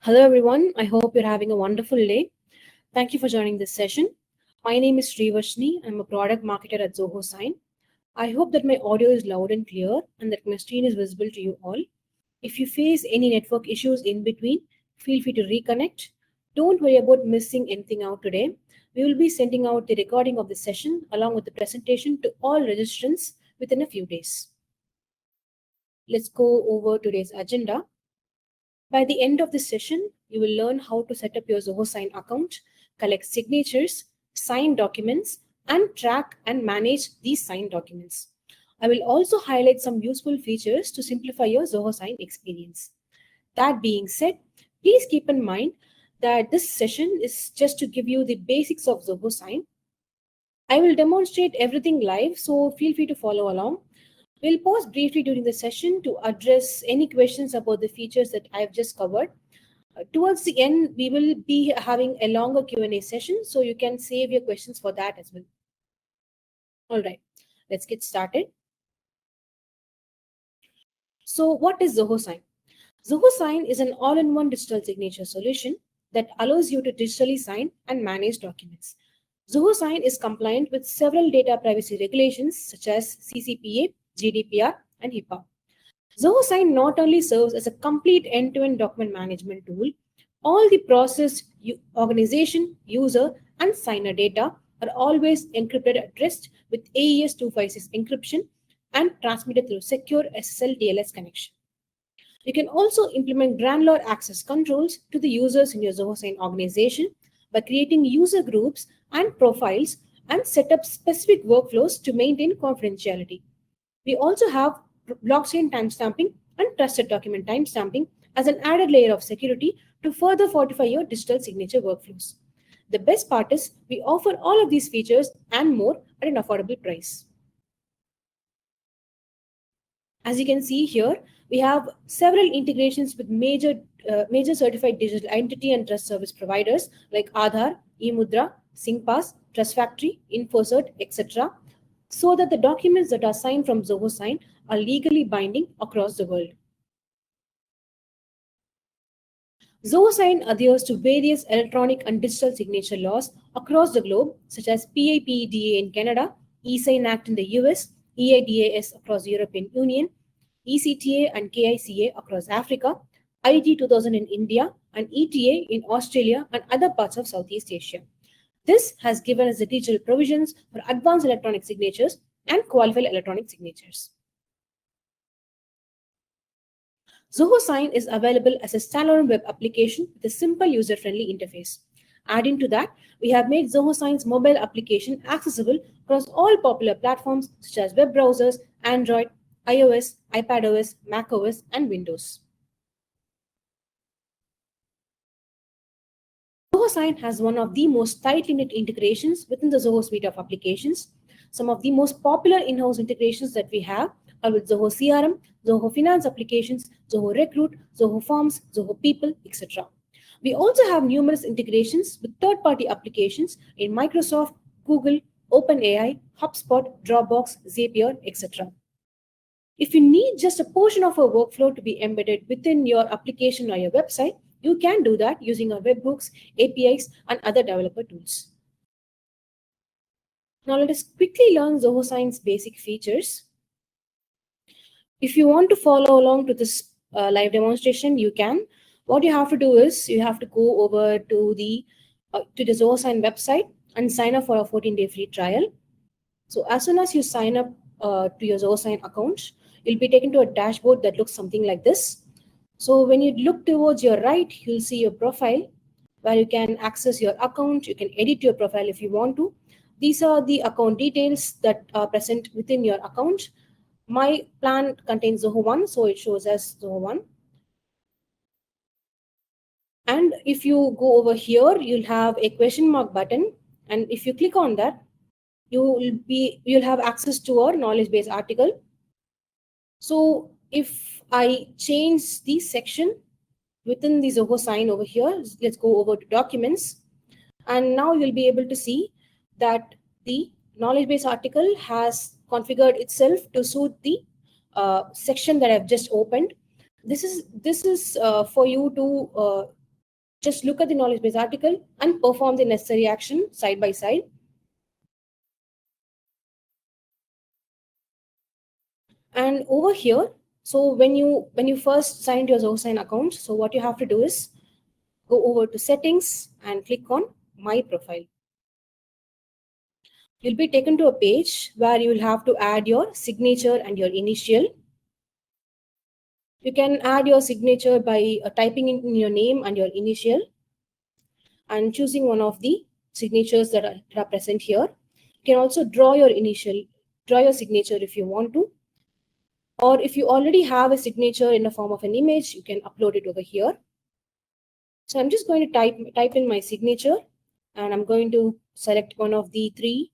Hello, everyone. I hope you're having a wonderful day. Thank you for joining this session. My name is Srivashni. I'm a product marketer at Zoho Sign. I hope that my audio is loud and clear and that my screen is visible to you all. If you face any network issues in between, feel free to reconnect. Don't worry about missing anything out today. We will be sending out the recording of the session along with the presentation to all registrants within a few days. Let's go over today's agenda. By the end of this session, you will learn how to set up your Zoho Sign account, collect signatures, sign documents, and track and manage these signed documents. I will also highlight some useful features to simplify your Zoho Sign experience. That being said, please keep in mind that this session is just to give you the basics of Zoho Sign. I will demonstrate everything live, so feel free to follow along. We'll pause briefly during the session to address any questions about the features that I've just covered. Towards the end, we will be having a longer Q&A session, so you can save your questions for that as well. All right, let's get started. So what is Zoho Sign? Zoho Sign is an all-in-one digital signature solution that allows you to digitally sign and manage documents. Zoho Sign is compliant with several data privacy regulations such as CCPA, GDPR, and HIPAA. Zoho Sign not only serves as a complete end-to-end document management tool, all the process, organization, user, and signer data are always encrypted at rest with AES 256 encryption and transmitted through secure SSL TLS connection. You can also implement granular access controls to the users in your Zoho Sign organization by creating user groups and profiles and set up specific workflows to maintain confidentiality. We also have blockchain timestamping and trusted document timestamping as an added layer of security to further fortify your digital signature workflows. The best part is we offer all of these features and more at an affordable price. As you can see here, we have several integrations with major certified digital identity and trust service providers like Aadhaar, eMudra, SingPass, Trust Factory, InfoCert, etc., so that the documents that are signed from Zoho Sign are legally binding across the world. Zoho Sign adheres to various electronic and digital signature laws across the globe, such as PIPEDA in Canada, eSign Act in the US, EIDAS across the European Union, ECTA and KICA across Africa, IT 2000 in India, and ETA in Australia and other parts of Southeast Asia. This has given us the digital provisions for advanced electronic signatures and qualified electronic signatures. Zoho Sign is available as a standalone web application with a simple user-friendly interface. Adding to that, we have made Zoho Sign's mobile application accessible across all popular platforms such as web browsers, Android, iOS, iPadOS, macOS, and Windows. Zoho Sign has one of the most tightly knit integrations within the Zoho suite of applications. Some of the most popular in-house integrations that we have are with Zoho CRM, Zoho Finance applications, Zoho Recruit, Zoho Forms, Zoho People, etc. We also have numerous integrations with third-party applications in Microsoft, Google, OpenAI, HubSpot, Dropbox, Zapier, etc. If you need just a portion of a workflow to be embedded within your application or your website, you can do that using our webhooks, APIs, and other developer tools. Now let us quickly learn Zoho Sign's basic features. If you want to follow along to this live demonstration, you can. What you have to do is you have to go over to the Zoho Sign website and sign up for a 14-day free trial. So as soon as you sign up to your Zoho Sign account, you'll be taken to a dashboard that looks something like this. So when you look towards your right, you'll see your profile where you can access your account. You can edit your profile if you want to. These are the account details that are present within your account. My plan contains Zoho 1, so it shows as Zoho 1. And if you go over here, you'll have a question mark button. And if you click on that, you'll have access to our knowledge base article. So if I change the section within the Zoho Sign over here, let's go over to documents. And now you'll be able to see that the knowledge base article has configured itself to suit the section that I've just opened. This is for you to Just look at the knowledge base article and perform the necessary action side by side. And over here, so when you first signed your Zoho Sign account, so what you have to do is go over to settings and click on my profile. You'll be taken to a page where you will have to add your signature and your initial. You can add your signature by typing in your name and your initial and choosing one of the signatures that are present here. You can also draw your signature if you want to. Or if you already have a signature in the form of an image, you can upload it over here. So I'm just going to type in my signature, and I'm going to select one of the 3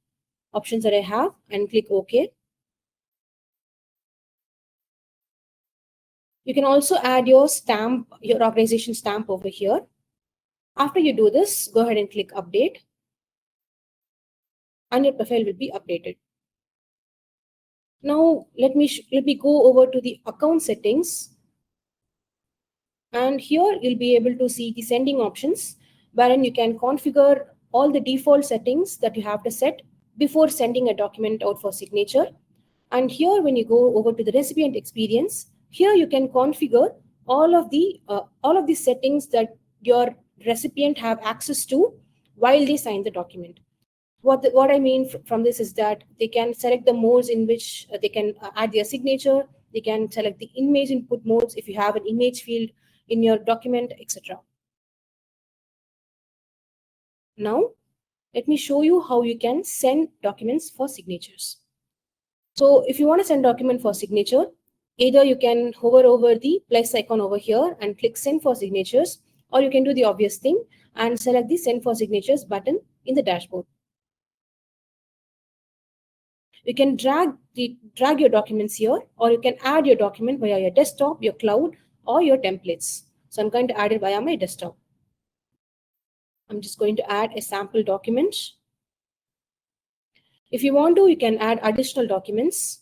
options that I have and click OK. You can also add your stamp, your organization stamp over here. After you do this, go ahead and click update, and your profile will be updated. Now let me go over to the account settings, and here you'll be able to see the sending options, wherein you can configure all the default settings that you have to set before sending a document out for signature. And here, when you go over to the recipient experience, here you can configure all of the settings that your recipient have access to while they sign the document. What I mean from this is that they can select the modes in which they can add their signature. They can select the image input modes if you have an image field in your document, etc. Now, let me show you how you can send documents for signatures. So if you want to send document for signature, either you can hover over the plus icon over here and click send for signatures, or you can do the obvious thing and select the send for signatures button in the dashboard. You can drag your documents here, or you can add your document via your desktop, your cloud, or your templates. So I'm going to add it via my desktop. I'm just going to add a sample document. If you want to, you can add additional documents.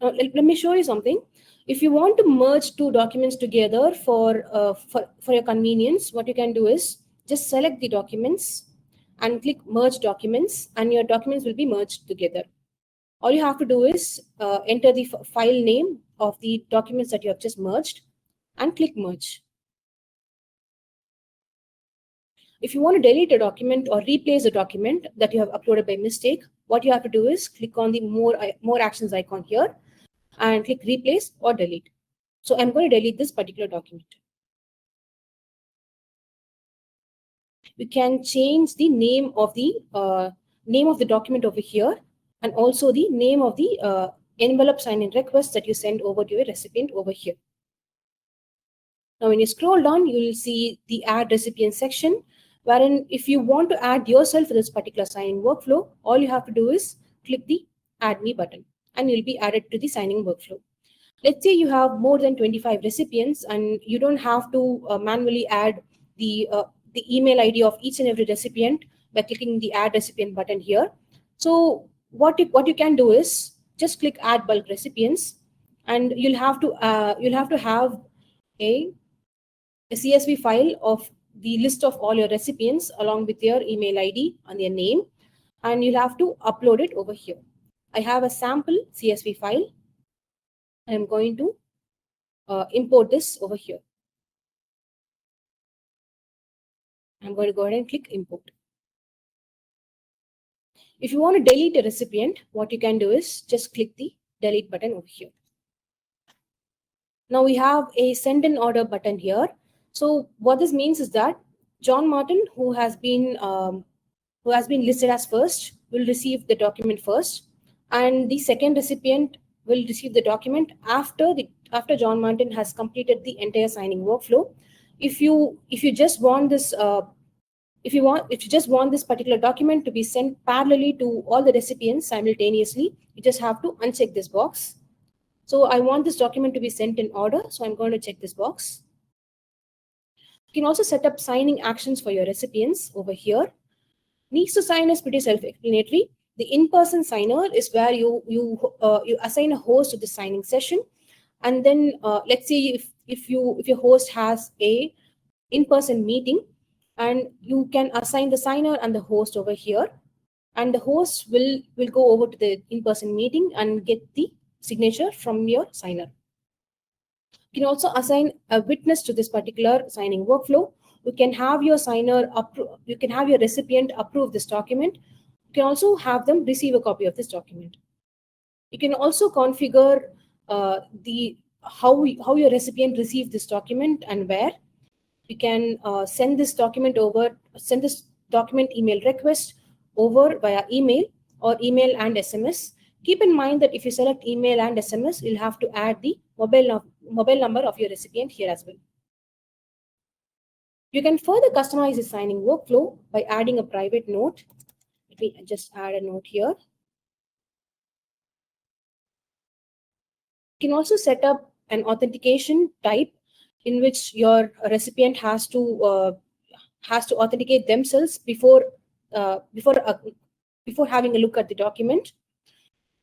Now, let me show you something. If you want to merge 2 documents together for your convenience, what you can do is just select the documents and click merge documents, and your documents will be merged together. All you have to do is enter the file name of the documents that you have just merged and click merge. If you want to delete a document or replace a document that you have uploaded by mistake, what you have to do is click on the more actions icon here and click replace or delete. So I'm going to delete this particular document. You can change the name of the document over here, and also the name of the envelope sign-in request that you send over to your recipient over here. Now, when you scroll down, you will see the add recipient section, wherein if you want to add yourself to this particular signing workflow, all you have to do is click the add me button, and you'll be added to the signing workflow. Let's say you have more than 25 recipients, and you don't have to manually add the email ID of each and every recipient by clicking the add recipient button here. So what you can do is just click add bulk recipients, and you'll have to have a CSV file of the list of all your recipients along with their email ID and their name, and you'll have to upload it over here. I have a sample CSV file. I'm going to import this over here. I'm going to go ahead and click import. If you want to delete a recipient, what you can do is just click the delete button over here. Now we have a send in order button here. So what this means is that John Martin, who has been listed as first, will receive the document first, and the second recipient will receive the document after John Martin has completed the entire signing workflow. If you just want this if you just want this particular document to be sent parallelly to all the recipients simultaneously, you just have to uncheck this box. So I want this document to be sent in order, so I'm going to check this box. You can also set up signing actions for your recipients over here. Needs to sign is pretty self-explanatory. The in-person signer is where you assign a host to the signing session, And then let's say if your host has a in-person meeting, and you can assign the signer and the host over here, and the host will go over to the in-person meeting and get the signature from your signer. You can also assign a witness to this particular signing workflow. You can have your you can have your recipient approve this document. You can also have them receive a copy of this document. You can also configure the how your recipient receive this document and where. You can send this document email request over via email or email and SMS. Keep in mind that if you select email and SMS, you'll have to add the mobile number of your recipient here as well. You can further customize the signing workflow by adding a private note. Let me just add a note here. You can also set up an authentication type in which your recipient has to authenticate themselves before having a look at the document.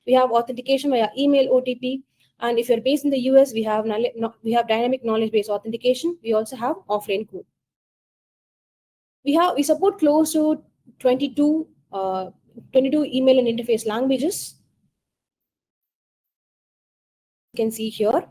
We have authentication via email, OTP, and if you're based in the US, we have dynamic knowledge base authentication. We also have offline code. We support close to 22 email and interface languages. You can see here.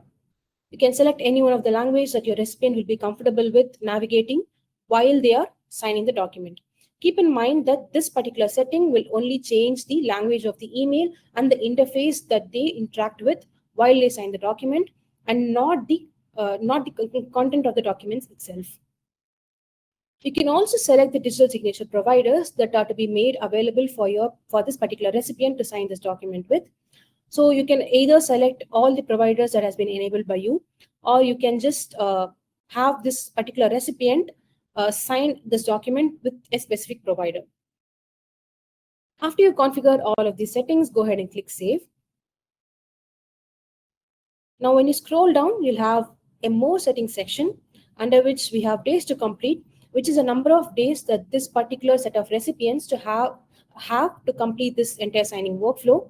You can select any one of the language that your recipient will be comfortable with navigating while they are signing the document. Keep in mind that this particular setting will only change the language of the email and the interface that they interact with while they sign the document, and not the content of the documents itself. You can also select the digital signature providers that are to be made available for this particular recipient to sign this document with. So you can either select all the providers that has been enabled by you, or you can just have this particular recipient sign this document with a specific provider. After you configure all of these settings, go ahead and click Save. Now, when you scroll down, you'll have a More Settings section under which we have days to complete, which is a number of days that this particular set of recipients to have to complete this entire signing workflow.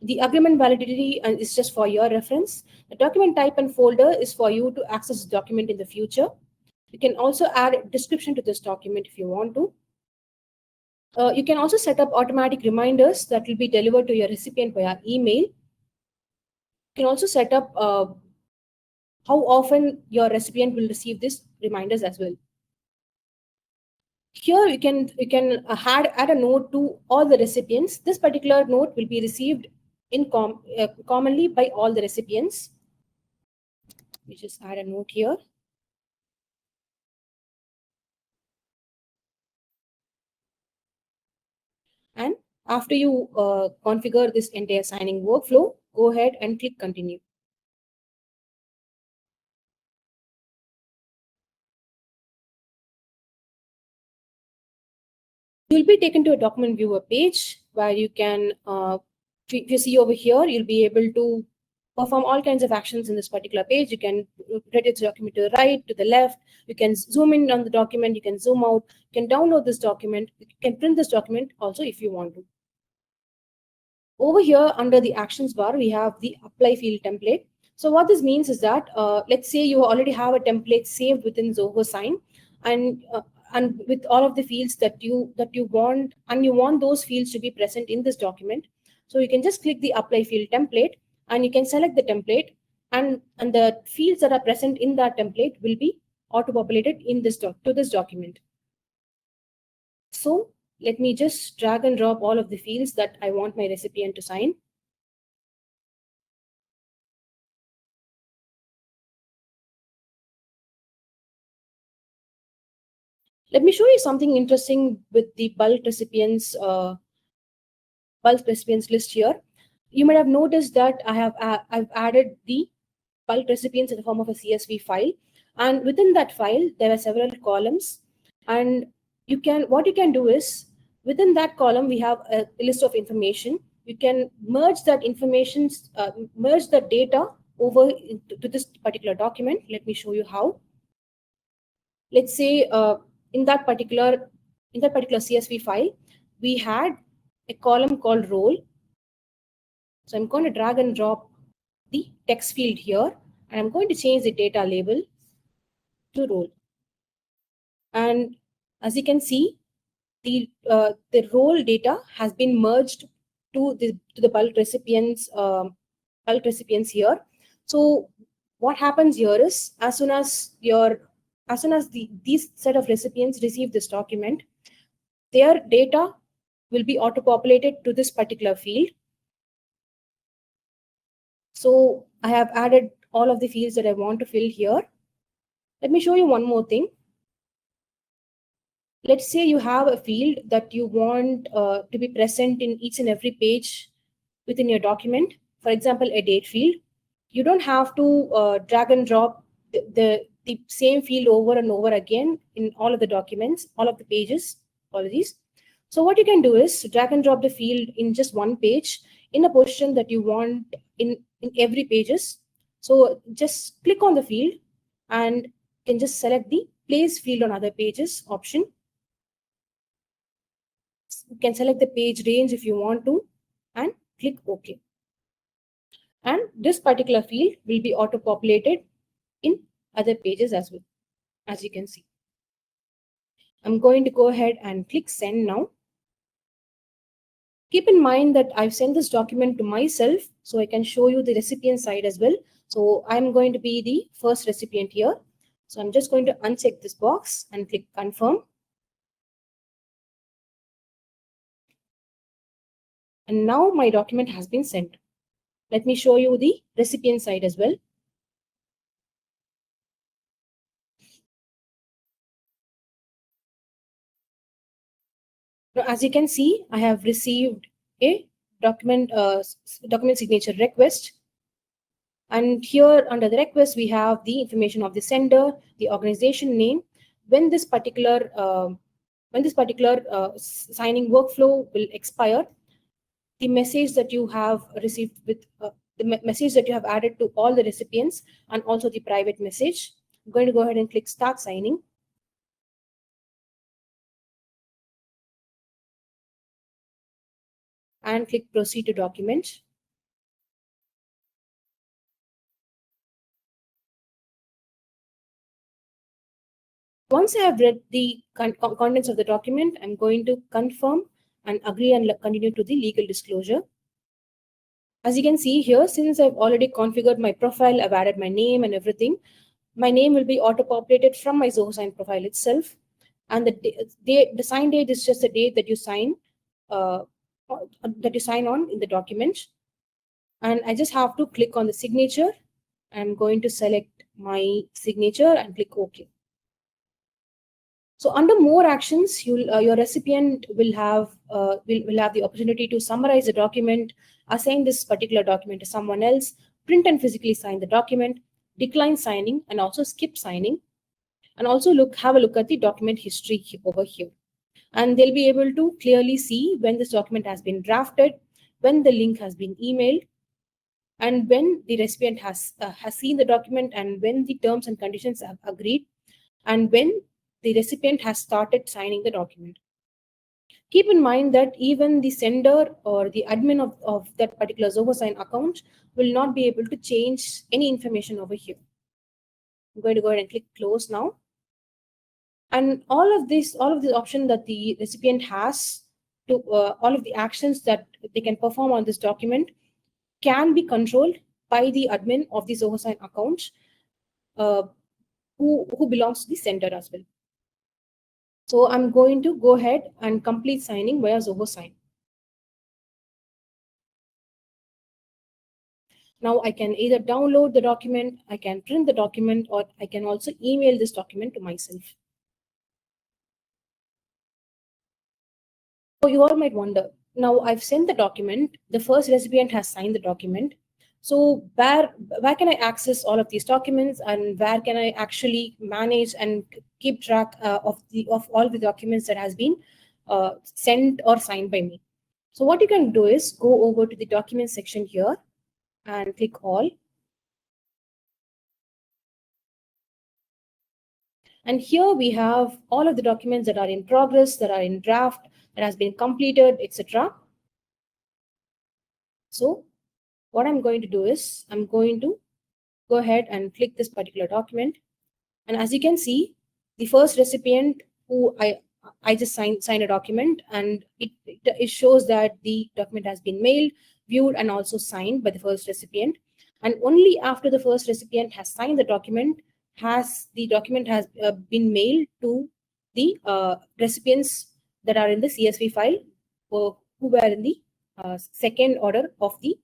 The agreement validity is just for your reference. The document type and folder is for you to access the document in the future. You can also add a description to this document if you want to. You can also set up automatic reminders that will be delivered to your recipient via email. You can also set up how often your recipient will receive these reminders as well. Here you can add a note to all the recipients. This particular note will be received commonly by all the recipients. We just add a note here. And after you configure this entire signing workflow, go ahead and click Continue. You'll be taken to a document viewer page where you can, if you see over here, you'll be able to perform all kinds of actions in this particular page. You can rotate the document to the right, to the left. You can zoom in on the document. You can zoom out. You can download this document. You can print this document also if you want to. Over here under the actions bar, we have the apply field template. So what this means is that let's say you already have a template saved within Zoho Sign, and with all of the fields that you want, and you want those fields to be present in this document. So you can just click the apply field template, and you can select the template, and the fields that are present in that template will be auto-populated in to this document. So let me just drag and drop all of the fields that I want my recipient to sign. Let me show you something interesting with the bulk recipients list here. You might have noticed that I've added the bulk recipients in the form of a CSV file, and within that file there are several columns, and what you can do is within that column we have a list of information. You can merge that information, merge the data over to this particular document. Let me show you how. Let's say in that particular CSV file, we had a column called role. So I'm going to drag and drop the text field here, and I'm going to change the data label to role. And as you can see, the role data has been merged to the bulk recipients here. So what happens here is, as soon as these set of recipients receive this document, their data will be auto populated to this particular field. So I have added all of the fields that I want to fill here. Let me show you one more thing. Let's say you have a field that you want to be present in each and every page within your document. For example, a date field. You don't have to drag and drop the same field over and over again in all of the documents, all of the pages, apologies. So what you can do is drag and drop the field in just one page in a position that you want in every pages. So just click on the field and can just select the place field on other pages option. You can select the page range if you want to and click OK. And this particular field will be auto populated in other pages as well, as you can see. I'm going to go ahead and click send now. Keep in mind that I've sent this document to myself, so I can show you the recipient side as well. So I'm going to be the first recipient here. So I'm just going to uncheck this box and click confirm. And now my document has been sent. Let me show you the recipient side as well. Now, as you can see, I have received a document signature request. And here under the request, we have the information of the sender, the organization name, when this particular signing workflow will expire, the message that you have received with the message that you have added to all the recipients, and also the private message. I'm going to go ahead and click start signing. And click proceed to document. Once I have read the contents of the document, I'm going to confirm and agree and continue to the legal disclosure. As you can see here, since I've already configured my profile, I've added my name and everything, my name will be auto-populated from my Zoho Sign profile itself. And the sign date is just the date that you sign on in the document. And I just have to click on the signature. I'm going to select my signature and click OK. So under more actions, your recipient will have the opportunity to summarize the document, assign this particular document to someone else, print and physically sign the document, decline signing, and also skip signing, and also have a look at the document history over here. And they'll be able to clearly see when this document has been drafted, when the link has been emailed, and when the recipient has seen the document, and when the terms and conditions have agreed, and when the recipient has started signing the document. Keep in mind that even the sender or the admin of that particular Zoho Sign account will not be able to change any information over here. I'm going to go ahead and click close now. And all of the option that the recipient has to all of the actions that they can perform on this document can be controlled by the admin of the Zoho Sign account, who belongs to the sender as well. So I'm going to go ahead and complete signing via Zoho Sign. Now I can either download the document, I can print the document, or I can also email this document to myself. So you all might wonder, now I've sent the document, the first recipient has signed the document. So where can I access all of these documents, and where can I actually manage and keep track of all the documents that has been sent or signed by me? So what you can do is go over to the document section here and click all. And here we have all of the documents that are in progress, that are in draft, that has been completed, etc. So what I'm going to do is I'm going to go ahead and click this particular document. And as you can see, the first recipient who I just sign a document, and it shows that the document has been mailed, viewed, and also signed by the first recipient. And only after the first recipient has signed the document has the document has been mailed to the recipients that are in the CSV file, who were in the second order of the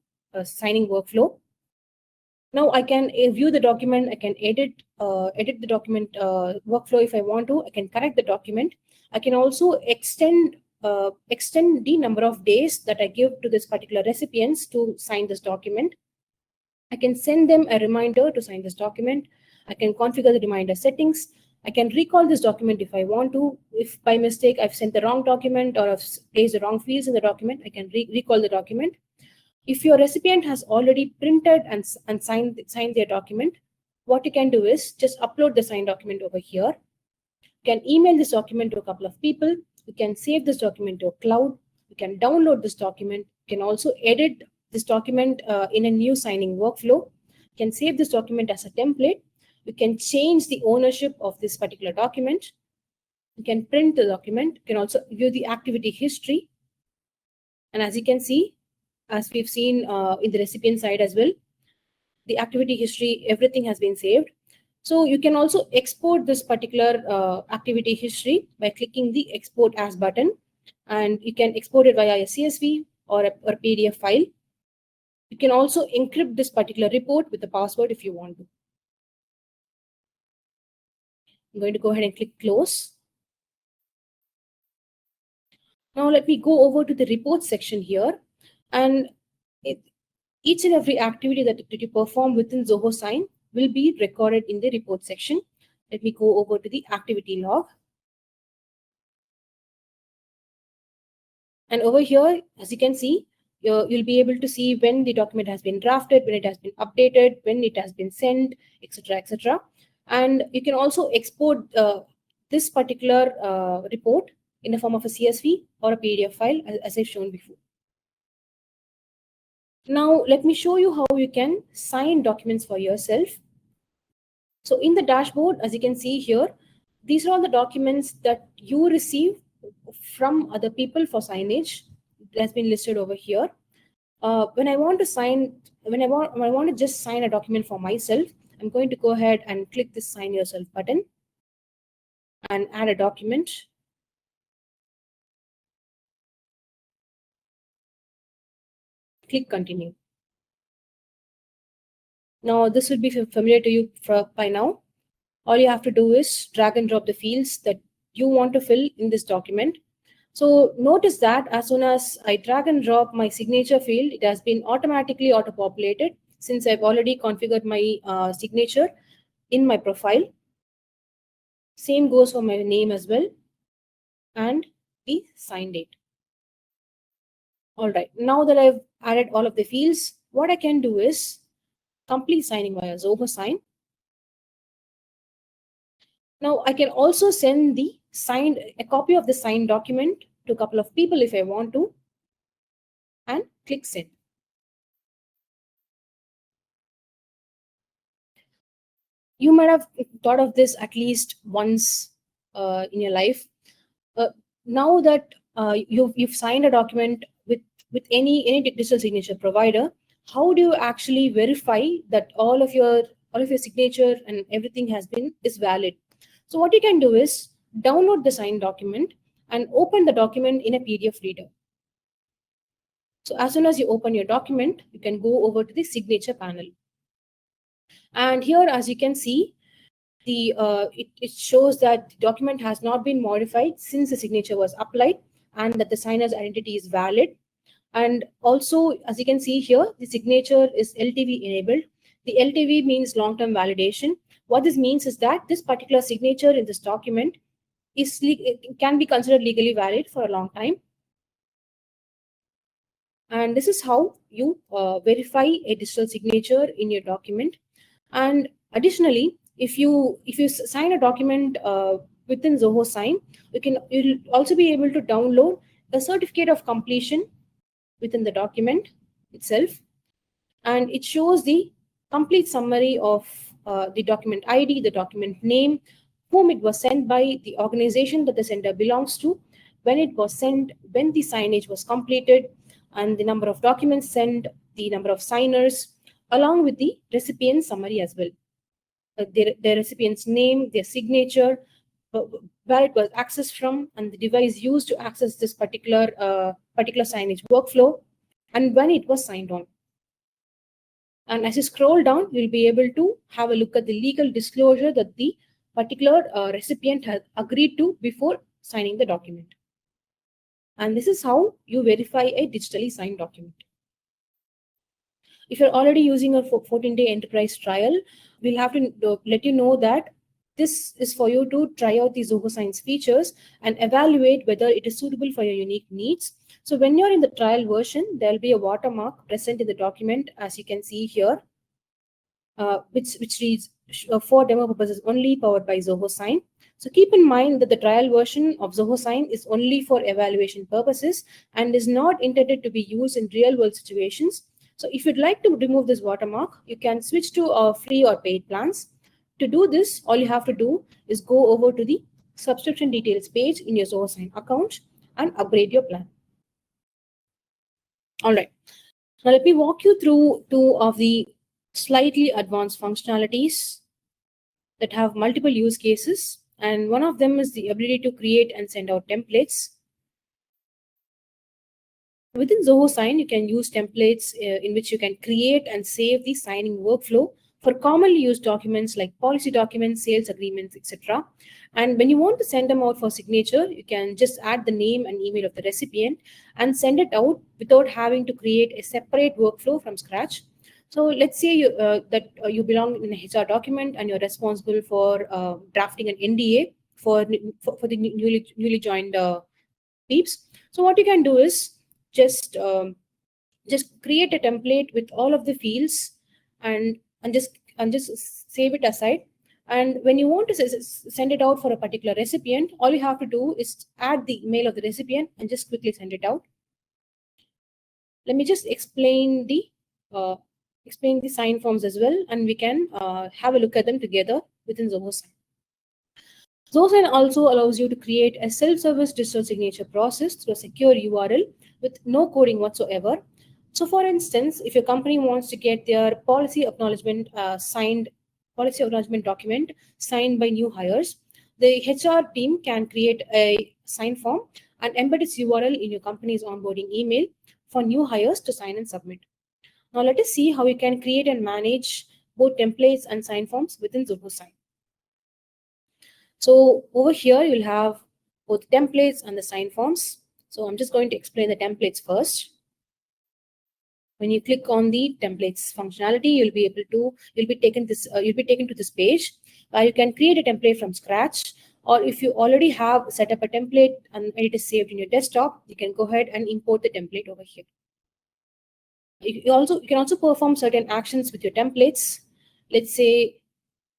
signing workflow. Now I can view the document. I can edit the document workflow if I want to. I can correct the document. I can also extend the number of days that I give to this particular recipients to sign this document. I can send them a reminder to sign this document. I can configure the reminder settings. I can recall this document if I want to. If by mistake I've sent the wrong document or I've placed the wrong fields in the document, I can recall the document. If your recipient has already printed and signed their document, what you can do is just upload the signed document over here. You can email this document to a couple of people. You can save this document to a cloud. You can download this document. You can also edit this document in a new signing workflow. You can save this document as a template. You can change the ownership of this particular document. You can print the document. You can also view the activity history. And as you can see, as we've seen in the recipient side as well, the activity history, everything has been saved. So you can also export this particular activity history by clicking the export as button, and you can export it via a CSV or a PDF file. You can also encrypt this particular report with the password if you want to. I'm going to go ahead and click close. Now let me go over to the report section here, and each and every activity that you perform within Zoho Sign will be recorded in the report section. Let me go over to the activity log. And over here, as you can see, you'll be able to see when the document has been drafted, when it has been updated, when it has been sent, etc., etc. And you can also export this particular report in the form of a CSV or a PDF file, as I've shown before. Now, let me show you how you can sign documents for yourself. So in the dashboard, as you can see here, these are all the documents that you receive from other people for signage. It has been listed over here. When I want to just sign a document for myself, I'm going to go ahead and click this sign yourself button and add a document. Click continue. Now this will be familiar to you by now. All you have to do is drag and drop the fields that you want to fill in this document. So notice that as soon as I drag and drop my signature field, it has been automatically auto-populated since I've already configured my signature in my profile. Same goes for my name as well and the sign date. All right, now that I've added all of the fields, what I can do is complete signing via Zoho Sign. Now I can also send a copy of the signed document to a couple of people if I want to, and click send. You might have thought of this at least once in your life. Now that you've signed a document with any digital signature provider, how do you actually verify that all of your signature and everything is valid? So what you can do is download the signed document and open the document in a PDF reader. So as soon as you open your document, you can go over to the signature panel. And here, as you can see, it shows that the document has not been modified since the signature was applied, and that the signer's identity is valid. And also, as you can see here, the signature is LTV enabled. The LTV means long-term validation. What this means is that this particular signature in this document can be considered legally valid for a long time. And this is how you verify a digital signature in your document. And additionally, if you sign a document within Zoho Sign, you'll also be able to download a certificate of completion within the document itself. and it shows the complete summary of the document ID, the document name, whom it was sent by, the organization that the sender belongs to, when it was sent, when the signage was completed, and the number of documents sent, the number of signers, along with the recipient summary as well. Their recipient's name, their signature, uh, where it was accessed from, and the device used to access this particular signage workflow, and when it was signed on. And as you scroll down, you'll be able to have a look at the legal disclosure that the particular recipient has agreed to before signing the document. And this is how you verify a digitally signed document. If you're already using a 14-day enterprise trial, we'll have to let you know that this is for you to try out the Zoho Sign's features and evaluate whether it is suitable for your unique needs. So when you're in the trial version, there'll be a watermark present in the document, as you can see here, which reads for demo purposes only, powered by Zoho Sign. So keep in mind that the trial version of Zoho Sign is only for evaluation purposes and is not intended to be used in real world situations. So if you'd like to remove this watermark, you can switch to free or paid plans. To do this, all you have to do is go over to the subscription details page in your Zoho Sign account and upgrade your plan. All right. Now let me walk you through two of the slightly advanced functionalities that have multiple use cases. And one of them is the ability to create and send out templates. Within Zoho Sign, you can use templates in which you can create and save the signing workflow for commonly used documents like policy documents, sales agreements, etc. And when you want to send them out for signature, you can just add the name and email of the recipient and send it out without having to create a separate workflow from scratch. So let's say you belong in a HR document and you're responsible for drafting an NDA for the newly joined peeps. So what you can do is just create a template with all of the fields and just save it aside. And when you want to send it out for a particular recipient, all you have to do is add the email of the recipient and just quickly send it out. Let me just explain the sign forms as well, and we can have a look at them together within Zoho Sign. Zoho Sign also allows you to create a self-service digital signature process through a secure URL with no coding whatsoever. So for instance, if your company wants to get their policy acknowledgement document signed by new hires, the HR team can create a sign form and embed its URL in your company's onboarding email for new hires to sign and submit. Now let us see how you can create and manage both templates and sign forms within Zoho Sign. So over here, you'll have both templates and the sign forms. So I'm just going to explain the templates first. When you click on the templates functionality, you'll be taken to this page where you can create a template from scratch, or if you already have set up a template and it is saved in your desktop, you can go ahead and import the template over here. You can also perform certain actions with your templates. Let's say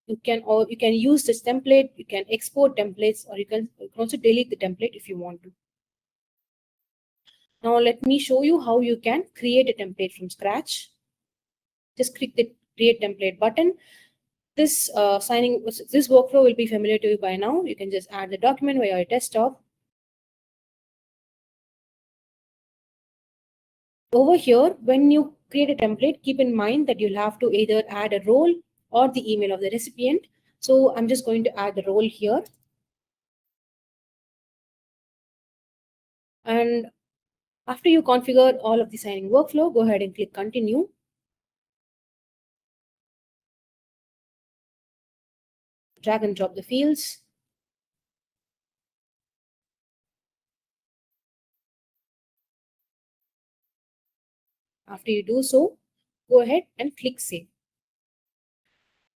you can use this template, you can export templates, or you can also delete the template if you want to. Now let me show you how you can create a template from scratch. Just click the create template button. This workflow will be familiar to you by now. You can just add the document via your desktop. Over here, when you create a template, keep in mind that you'll have to either add a role or the email of the recipient. So I'm just going to add the role here. And after you configure all of the signing workflow, go ahead and click continue. Drag and drop the fields. After you do so, go ahead and click save.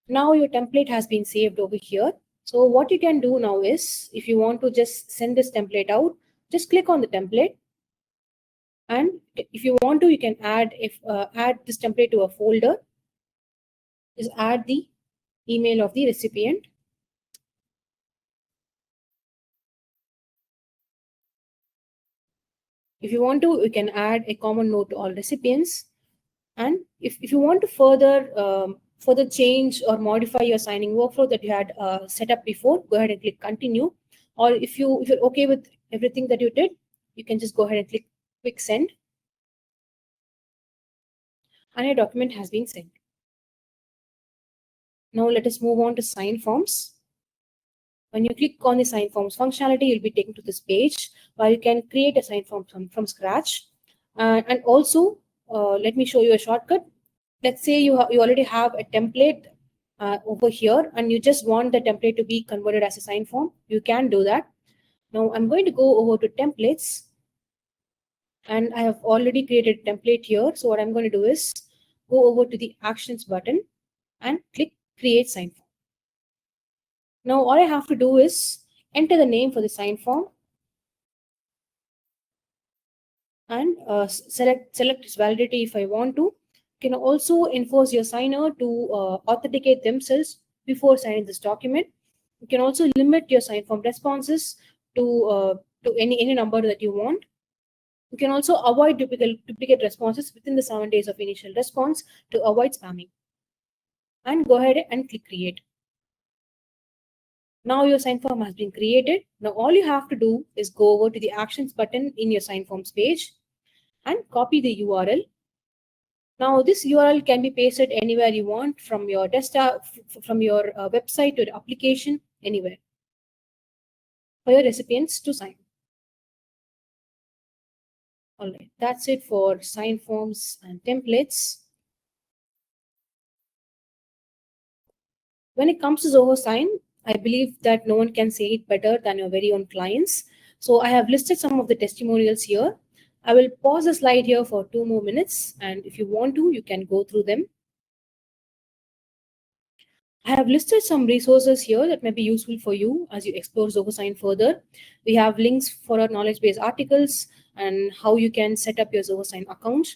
Now your template has been saved over here. So what you can do now is, if you want to just send this template out, just click on the template. And if you want to, you can add this template to a folder. Just add the email of the recipient. If you want to, you can add a common note to all recipients. And if you want to further change or modify your signing workflow that you had set up before, go ahead and click continue. Or if you're okay with everything that you did, you can just go ahead and click quick send, and your document has been sent. Now let us move on to SignForms. When you click on the SignForms functionality, you'll be taken to this page where you can create a SignForm from scratch. And also, let me show you a shortcut. Let's say you already have a template over here, and you just want the template to be converted as a sign form. You can do that. Now I'm going to go over to templates, and I have already created a template here. So what I'm going to do is go over to the actions button and click create sign form. Now all I have to do is enter the name for the sign form and select its validity if I want to. You can also enforce your signer to authenticate themselves before signing this document. You can also limit your sign form responses to any number that you want. You can also avoid duplicate responses within the 7 days of initial response to avoid spamming. And go ahead and click create. Now your sign form has been created. Now all you have to do is go over to the actions button in your sign forms page and copy the URL. Now this URL can be pasted anywhere you want, from your desktop, from your website to the application, anywhere, for your recipients to sign. All right, that's it for sign forms and templates. When it comes to Zoho Sign, I believe that no one can say it better than your very own clients. So I have listed some of the testimonials here. I will pause the slide here for 2 more minutes, and if you want to, you can go through them. I have listed some resources here that may be useful for you as you explore Zoho Sign further. We have links for our knowledge base articles and how you can set up your Zoho Sign account.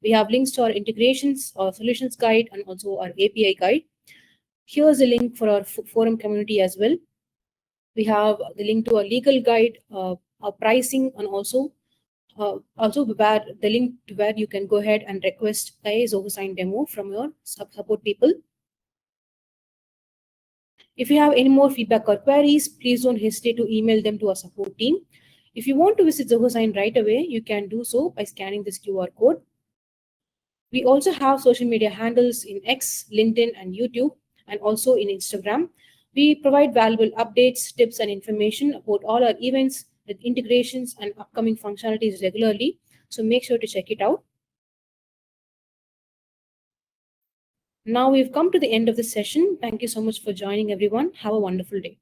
We have links to our integrations, our solutions guide, and also our API guide. Here's a link for our forum community as well. We have the link to our legal guide, our pricing, and also where the link to where you can go ahead and request a Zoho Sign demo from your support people. If you have any more feedback or queries, please don't hesitate to email them to our support team. If you want to visit Zoho Sign right away, you can do so by scanning this QR code. We also have social media handles in X, LinkedIn, and YouTube, and also in Instagram. We provide valuable updates, tips, and information about all our events, with integrations, and upcoming functionalities regularly. So make sure to check it out. Now we've come to the end of the session. Thank you so much for joining, everyone. Have a wonderful day.